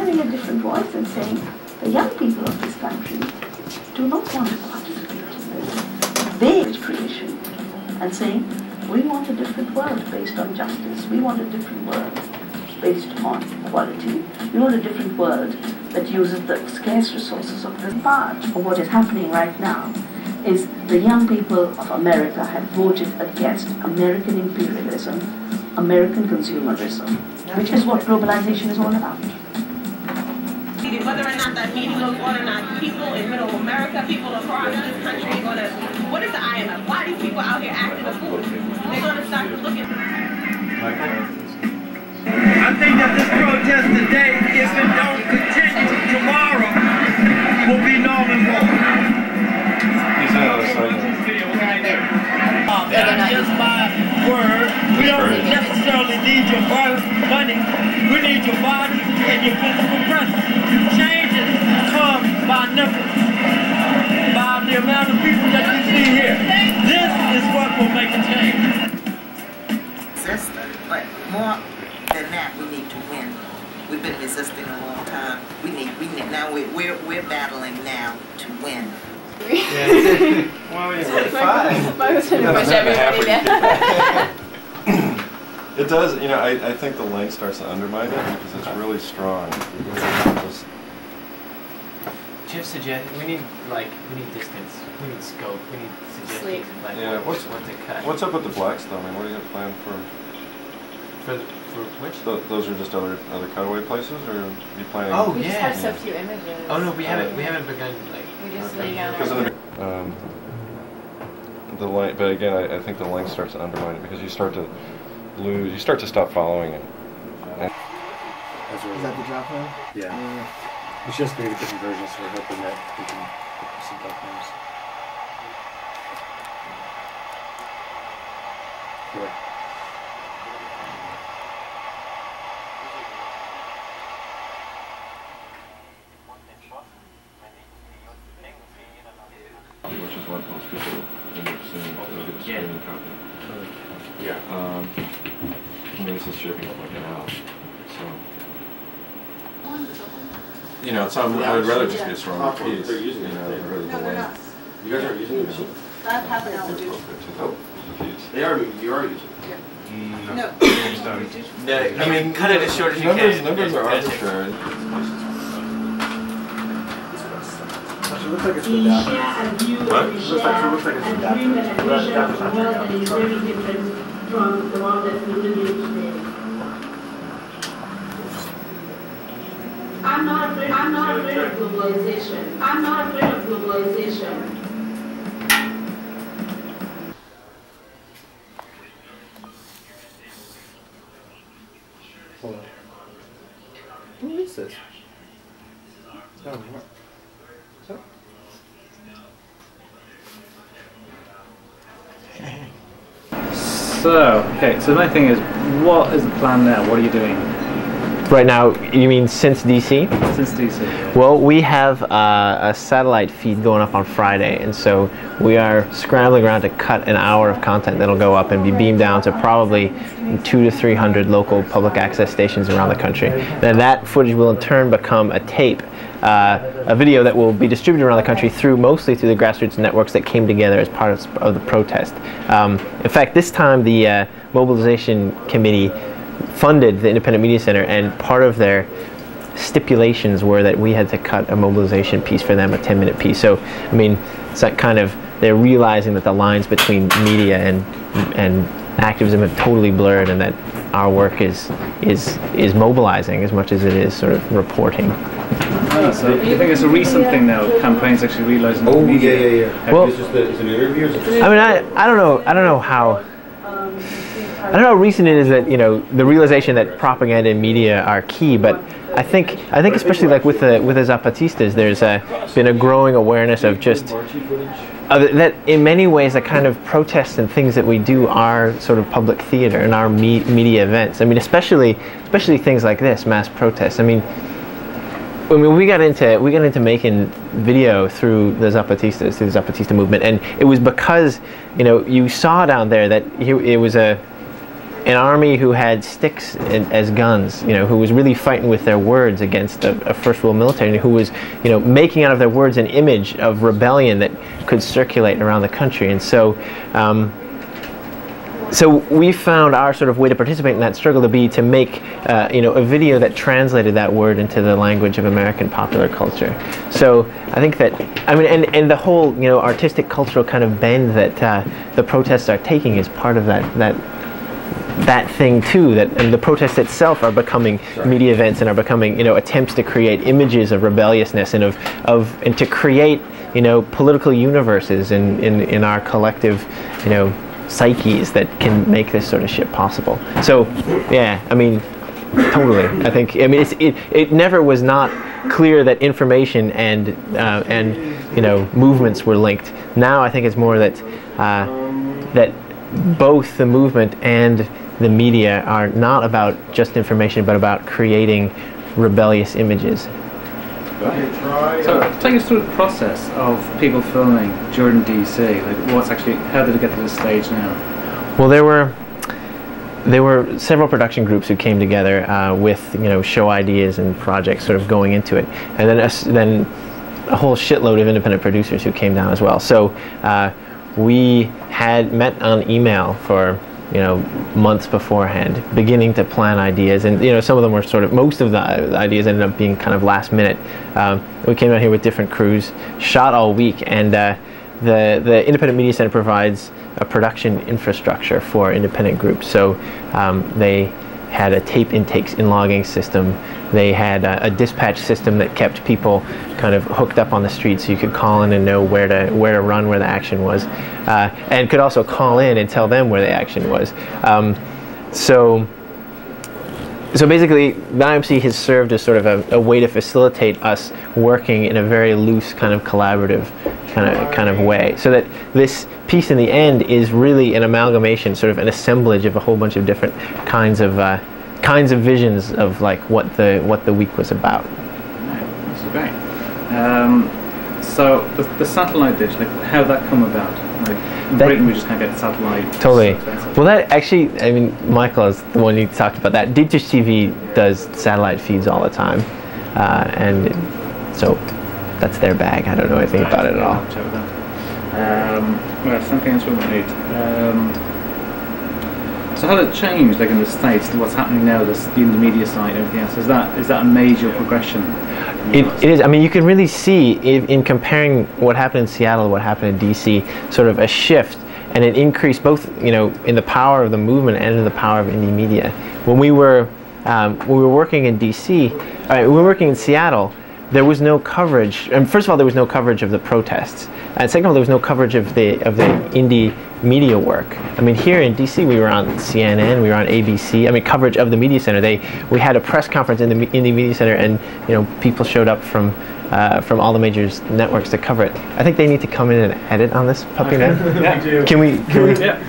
finding a different voice and saying, the young people of this country do not want to participate in this. They creation and saying, we want a different world based on justice. We want a different world based on equality. We want a different world that uses the scarce resources of this part. Of what is happening right now is the young people of America have voted against American imperialism, American consumerism, which is what globalization is all about. Whether or not that meeting goes on or not, people in middle America, people across this country are going to, what is the IMF? Why are these people out here acting a fool? They're going to start to look at I think that this protest today, if it don't continue, tomorrow will be null and void. That's just my word. We don't necessarily need your money. We need your body and your physical presence. Changes come by numbers, by the amount of people that you see here. This is what will make a change. Resisting, but more than that, we need to win. We've been resisting a long time. We need now. We're battling now to win. Yeah. Well, it does, you know, I think the length starts to undermine it because it's really strong. Chip suggests we need distance, we need scope, we need suggestions of like yeah, what to cut. What's up with the blacks though? I mean, what do you have planned for? For which? Those are just other cutaway places, or are you planning? Oh we yeah. just have so few images. Oh no, we haven't begun like. We just lay down. The length, but again, I think the length starts to undermine it because you start to lose, you start to stop following it. Is that the drop down? Yeah. It's just maybe different versions, so we're hoping that we can pick some drop downs. Which is what most people end up seeing. They'll get a screening copy. Yeah. I mean, this is shaping up like an hour, so. You know, it's, I would rather just be a stronger piece. You know, rather the length. You guys aren't using it? That happened now, dude. You are using it. Yeah. No. I mean, cut it as short as you can. Numbers are arbitrary. It looks like it's been down. What? Looks like it's been down. That is very different from the one that we live in today. I'm not afraid of globalization. I'm not afraid of globalization. Hold on. Who is this? Oh, what? So, okay, so my thing is, what is the plan now? What are you doing? Right now, you mean since DC? Since DC. Yeah. Well, we have a satellite feed going up on Friday, and so we are scrambling around to cut an hour of content that'll go up and be beamed down to probably 200 to 300 local public access stations around the country. Then that footage will in turn become a tape, a video that will be distributed around the country mostly through the grassroots networks that came together as part of the protest. In fact, this time the mobilization committee funded the Independent Media Center, and part of their stipulations were that we had to cut a mobilization piece for them, a 10-minute piece. So, I mean, it's that kind of, they're realizing that the lines between media and activism have totally blurred, and that our work is mobilizing as much as it is sort of reporting. Oh, so you think it's a recent thing now? Campaigns actually realizing. Oh yeah. Well, it's an interview. I mean, I don't know how recent it is that, you know, the realization that propaganda and media are key, but I think especially like with the Zapatistas, there's been a growing awareness of just that in many ways the kind of protests and things that we do are sort of public theater and our media events. I mean, especially things like this, mass protests. I mean, we got into making video through the Zapatistas, through the Zapatista movement, and it was because, you know, you saw down there that it was an army who had sticks as guns, you know, who was really fighting with their words against a first world military, who was, you know, making out of their words an image of rebellion that could circulate around the country. And so so we found our sort of way to participate in that struggle to be to make you know, a video that translated that word into the language of American popular culture. So I think that, I mean, and the whole, you know, artistic cultural kind of bend that the protests are taking is part of that thing too, and the protests itself are becoming media events and are becoming, you know, attempts to create images of rebelliousness and and to create, you know, political universes in our collective, you know, psyches that can make this sort of shit possible. So yeah, I mean, totally. I think, I mean, it never was not clear that information and you know, movements were linked. Now I think it's more that that both the movement and the media are not about just information, but about creating rebellious images. So take us through the process of people filming during DC. Like, what's actually, how did it get to this stage now? Well, there were several production groups who came together with, you know, show ideas and projects sort of going into it, and then a whole shitload of independent producers who came down as well. So we had met on email for, you know, months beforehand, beginning to plan ideas, and, you know, some of them were sort of, most of the ideas ended up being kind of last minute. We came out here with different crews, shot all week, and the Independent Media Center provides a production infrastructure for independent groups. So they had a tape intakes and logging system. They had a dispatch system that kept people kind of hooked up on the street, so you could call in and know where to run, where the action was, and could also call in and tell them where the action was. So basically, the IMC has served as sort of a way to facilitate us working in a very loose, kind of collaborative kind of way, so that this piece in the end is really an amalgamation, sort of an assemblage of a whole bunch of different kinds of visions of like what the week was about. This is great. So the satellite dish, like, how did that come about? Like, in Britain we just can't get satellite. Totally. Well, that actually, I mean, Michael is the one who talked about that. Deep Dish TV does satellite feeds all the time, and so that's their bag. I don't know anything about it at all. Well, something else we need. So how did it change, like in the States, to what's happening now, the INDYMEDIA site and everything else? Is that a major progression? It is. I mean, you can really see in comparing what happened in Seattle to what happened in DC, sort of a shift and an increase both, you know, in the power of the movement and in the power of indie media. When we were working in DC, we were working in Seattle, there was no coverage. And first of all, there was no coverage of the protests, and second of all, there was no coverage of the indie media work. I mean, here in DC, we were on CNN, we were on ABC. I mean, coverage of the media center. We had a press conference in the media center, and, you know, people showed up from all the major networks to cover it. I think they need to come in and edit on this puppy now. Yeah. Can we? Yeah.